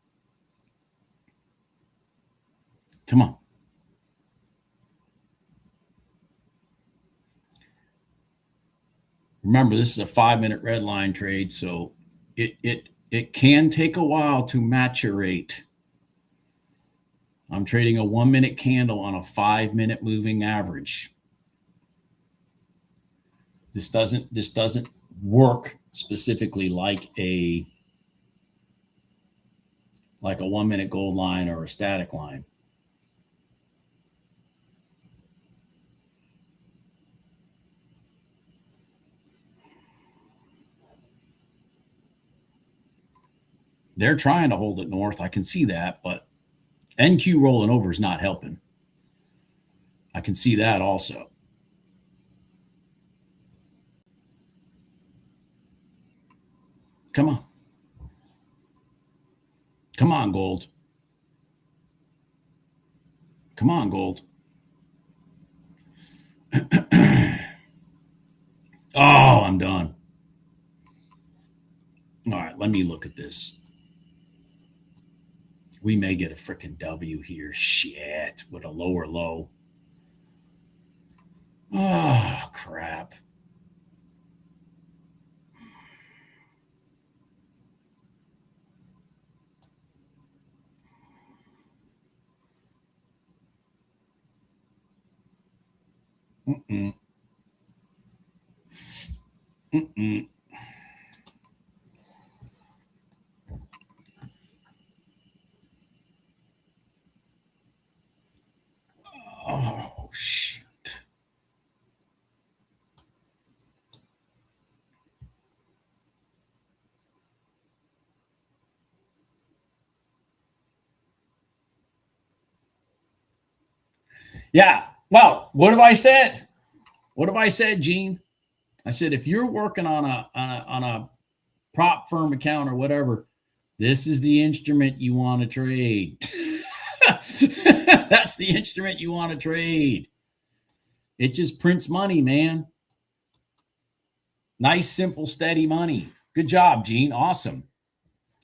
Remember, this is a 5-minute red line trade, so it can take a while to maturate. I'm trading a 1-minute candle on a 5-minute moving average. This doesn't work specifically like a 1-minute gold line or a static line. They're trying to hold it north. I can see that, but NQ rolling over is not helping. I can see that also. Come on. Come on, gold. Come on, gold. Oh, I'm done. All right, let me look at this. We may get a freaking W here. Shit, with a lower low. Oh, crap. Mm-mm. Mm-mm. Oh, shit. Yeah. Well, what have I said? What have I said, Gene? I said if you're working on a prop firm account or whatever, this is the instrument you want to trade. That's the instrument you want to trade. It just prints money, man. Nice, simple, steady money. Good job, Gene. Awesome.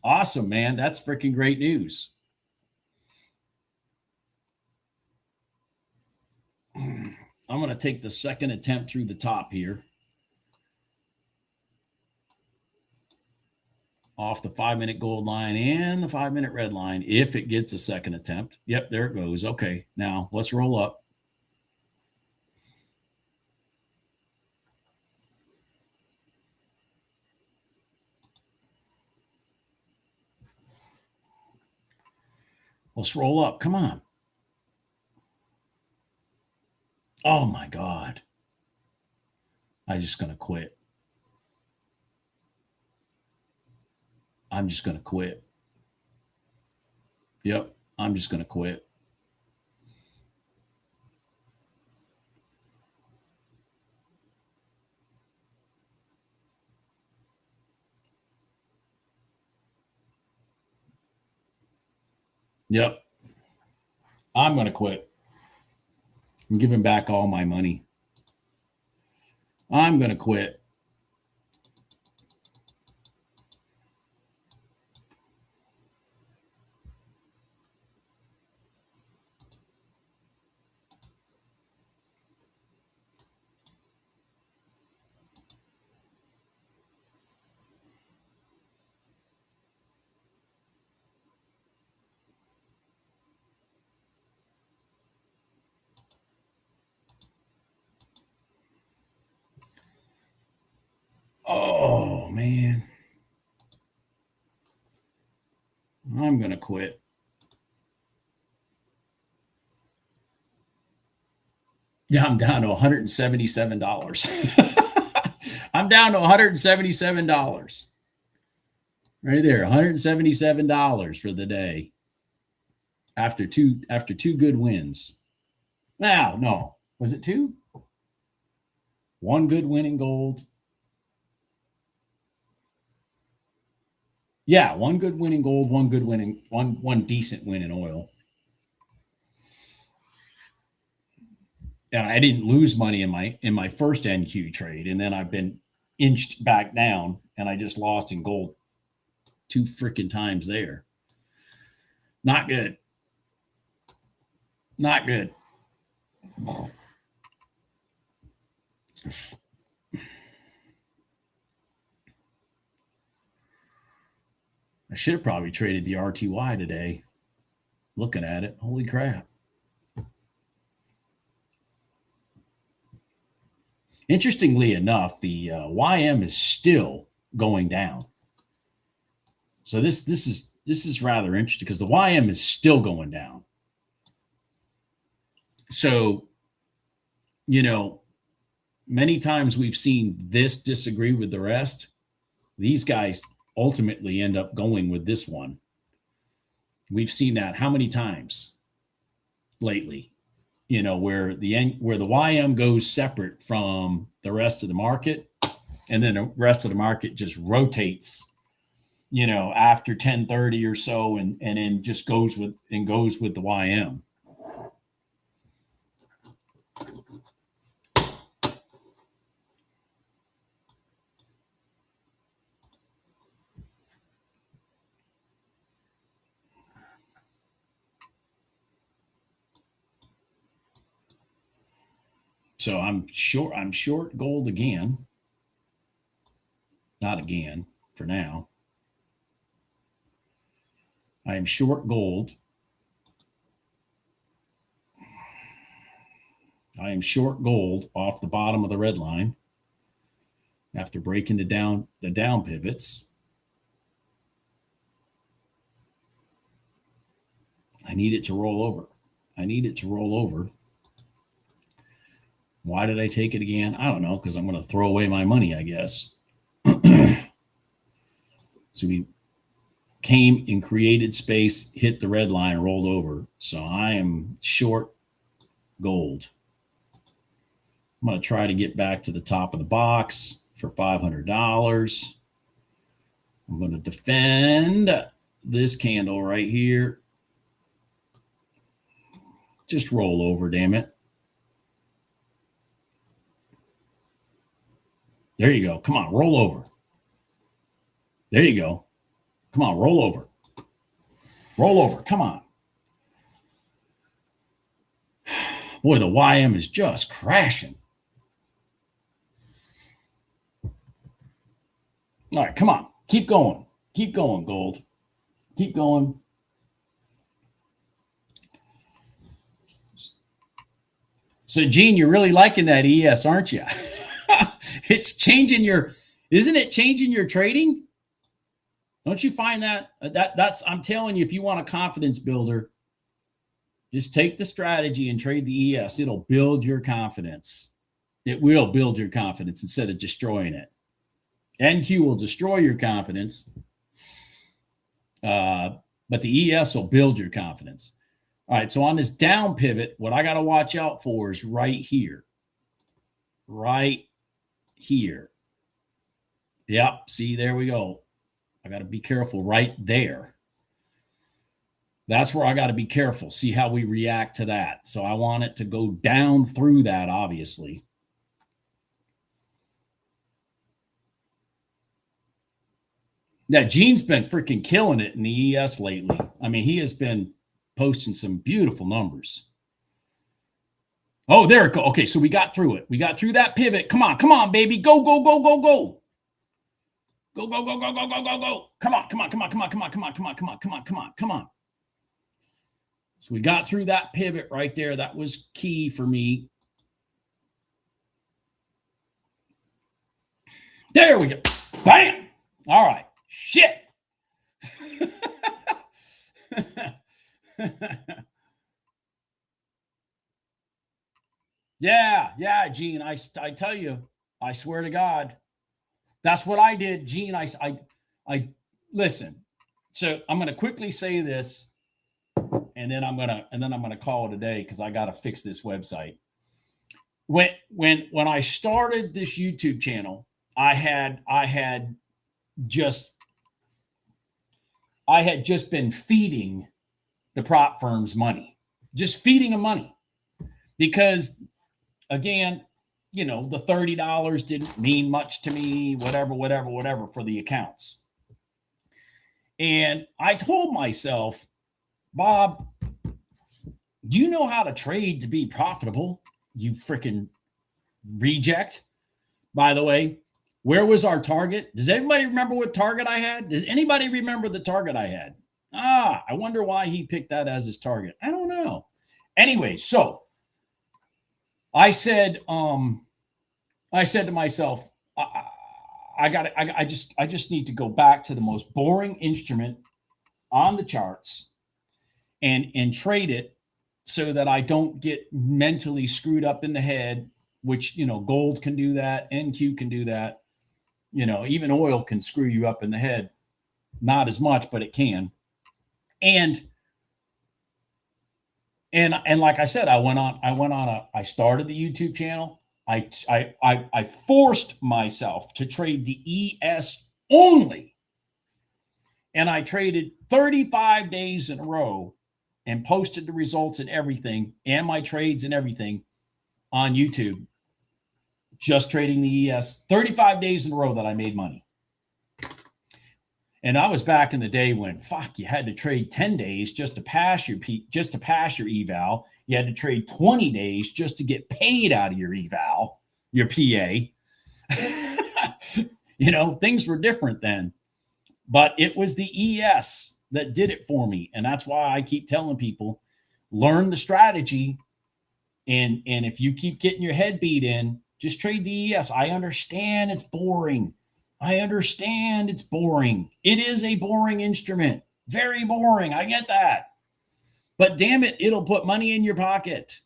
Awesome, man. That's freaking great news. I'm going to take the second attempt through the top here. Off the 5-minute gold line and the 5-minute red line if it gets a second attempt. Yep, there it goes. Okay, now let's roll up. Let's roll up. Come on. Oh my God. I'm just going to quit. I'm just going to quit. Yep, I'm just going to quit. Yep, I'm going to quit. I'm giving back all my money. I'm going to quit. Oh, man. I'm going to quit. Yeah, I'm down to $177. I'm down to $177. Right there, $177 for the day. After two good wins. Now, no. Was it two? One good win in gold. Yeah, one good win in gold, one good win in one decent win in oil. And I didn't lose money in my first NQ trade, and then I've been inched back down, and I just lost in gold 2 freaking times there. Not good. Not good. I should have probably traded the RTY today. Looking at it, holy crap. Interestingly enough, the YM is still going down. So this is rather interesting because the YM is still going down. So, many times we've seen this disagree with the rest. These guys ultimately end up going with this one. We've seen that how many times lately? Where the YM goes separate from the rest of the market, and then the rest of the market just rotates after 10:30 or so, and then just goes with the YM. So I'm short gold again. Not again for now. I am short gold. I am short gold off the bottom of the red line after breaking the down pivots. I need it to roll over. Why did I take it again? I don't know, because I'm going to throw away my money, I guess. So we came and created space, hit the red line, rolled over. So I am short gold. I'm going to try to get back to the top of the box for $500. I'm going to defend this candle right here. Just roll over, damn it. There you go. Come on, roll over. There you go. Come on, roll over. Roll over. Come on. Boy, the YM is just crashing. All right, come on. Keep going. Keep going, gold. Keep going. So, Gene, you're really liking that ES, aren't you? It's changing isn't it changing your trading? Don't you find that? That's, I'm telling you, if you want a confidence builder, just take the strategy and trade the ES. It'll build your confidence. It will build your confidence instead of destroying it. NQ will destroy your confidence, but the ES will build your confidence. All right, so on this down pivot, what I got to watch out for is right here. Right here. Yep, see, there we go. I got to be careful right there. That's where I got to be careful. See how we react to that. So I want it to go down through that, obviously. Yeah, Gene's been freaking killing it in the ES lately. I mean, he has been posting some beautiful numbers. Oh, there it goes. Okay, so we got through it. We got through that pivot. Come on, baby. Go, go, go, go, go. Go, go, go, go, go, go, go, go. Come on. So we got through that pivot right there. That was key for me. There we go. Bam. All right. Shit. Yeah, Gene. I tell you, I swear to God, that's what I did, Gene. I listen. So I'm going to quickly say this, and then I'm gonna call it a day because I got to fix this website. When I started this YouTube channel, I had just been feeding the prop firms money, just feeding them money, because again, the $30 didn't mean much to me, whatever for the accounts. And I told myself, Bob, do you know how to trade to be profitable? You freaking reject. By the way, where was our target? Does everybody remember what target I had? Does anybody remember the target I had? I wonder why he picked that as his target. I don't know. Anyway, so I said to myself, I just need to go back to the most boring instrument on the charts and trade it so that I don't get mentally screwed up in the head, which, gold can do that. NQ can do that. Even oil can screw you up in the head. Not as much, but it can. And like I said, I started the YouTube channel. I forced myself to trade the ES only. and I traded 35 days in a row and posted the results and everything and my trades and everything on YouTube, just trading the ES, 35 days in a row that I made money. And I was back in the day when you had to trade 10 days just to pass your eval. You had to trade 20 days just to get paid out of your eval, your PA. Things were different then. But it was the ES that did it for me. And that's why I keep telling people, learn the strategy. And if you keep getting your head beat in, just trade the ES. I understand it's boring. It is a boring instrument. Very boring. I get that. But damn it, it'll put money in your pocket.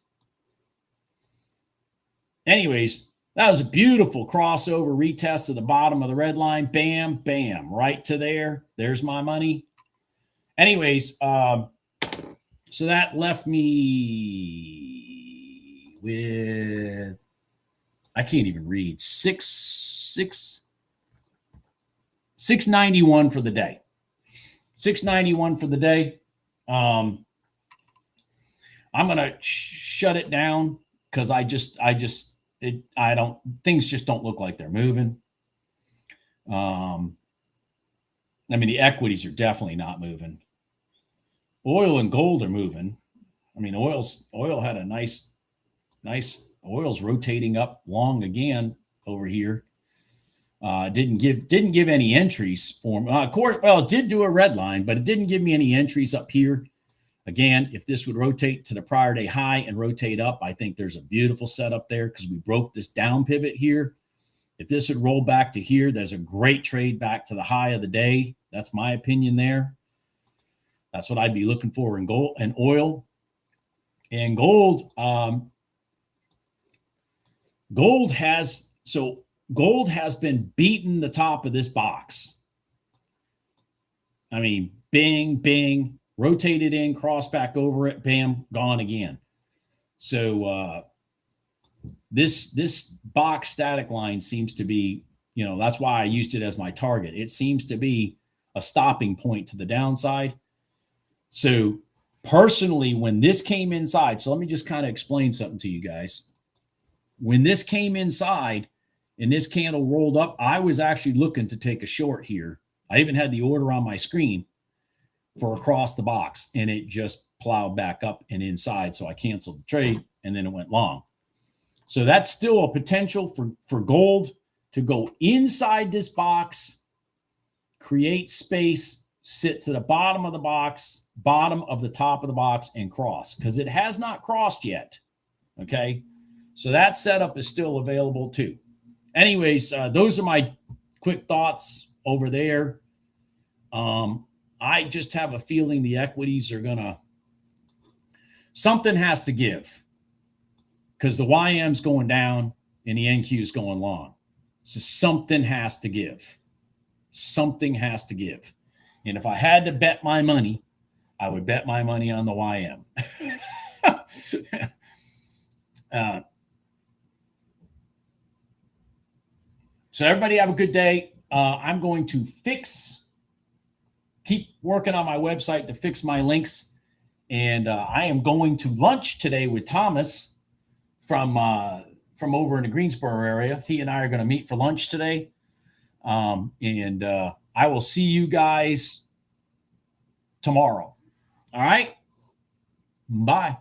Anyways, that was a beautiful crossover retest to the bottom of the red line. Bam, bam, right to there. There's my money. Anyways, so that left me with, I can't even read, 691 for the day. 691 for the day. I'm gonna shut it down because things just don't look like they're moving. The equities are definitely not moving. Oil and gold are moving. Oil had a nice oil's rotating up long again over here. Didn't give any entries for me. Of course, it did do a red line, but it didn't give me any entries up here. Again, if this would rotate to the prior day high and rotate up, I think there's a beautiful setup there because we broke this down pivot here. If this would roll back to here, there's a great trade back to the high of the day. That's my opinion there. That's what I'd be looking for in gold and oil. And gold, gold has been beating the top of this box. Bing, bing, rotated in, cross back over it, bam, gone again. So this box static line seems to be, that's why I used it as my target. It seems to be a stopping point to the downside. So personally, when this came inside, so let me just kind of explain something to you guys. When this came inside and this candle rolled up, I was actually looking to take a short here. I even had the order on my screen for across the box, and it just plowed back up and inside. So I canceled the trade, and then it went long. So that's still a potential for gold to go inside this box, create space, sit to the bottom of the box, bottom of the top of the box, and cross, because it has not crossed yet. Okay. So that setup is still available too. Anyways, those are my quick thoughts over there. I just have a feeling the equities are something has to give, because the YM's going down and the NQ is going long. So something has to give. Something has to give. And if I had to bet my money, I would bet my money on the YM. So everybody have a good day. I'm going to keep working on my website to fix my links. And I am going to lunch today with Thomas from over in the Greensboro area. He and I are going to meet for lunch today. And I will see you guys tomorrow. All right. Bye.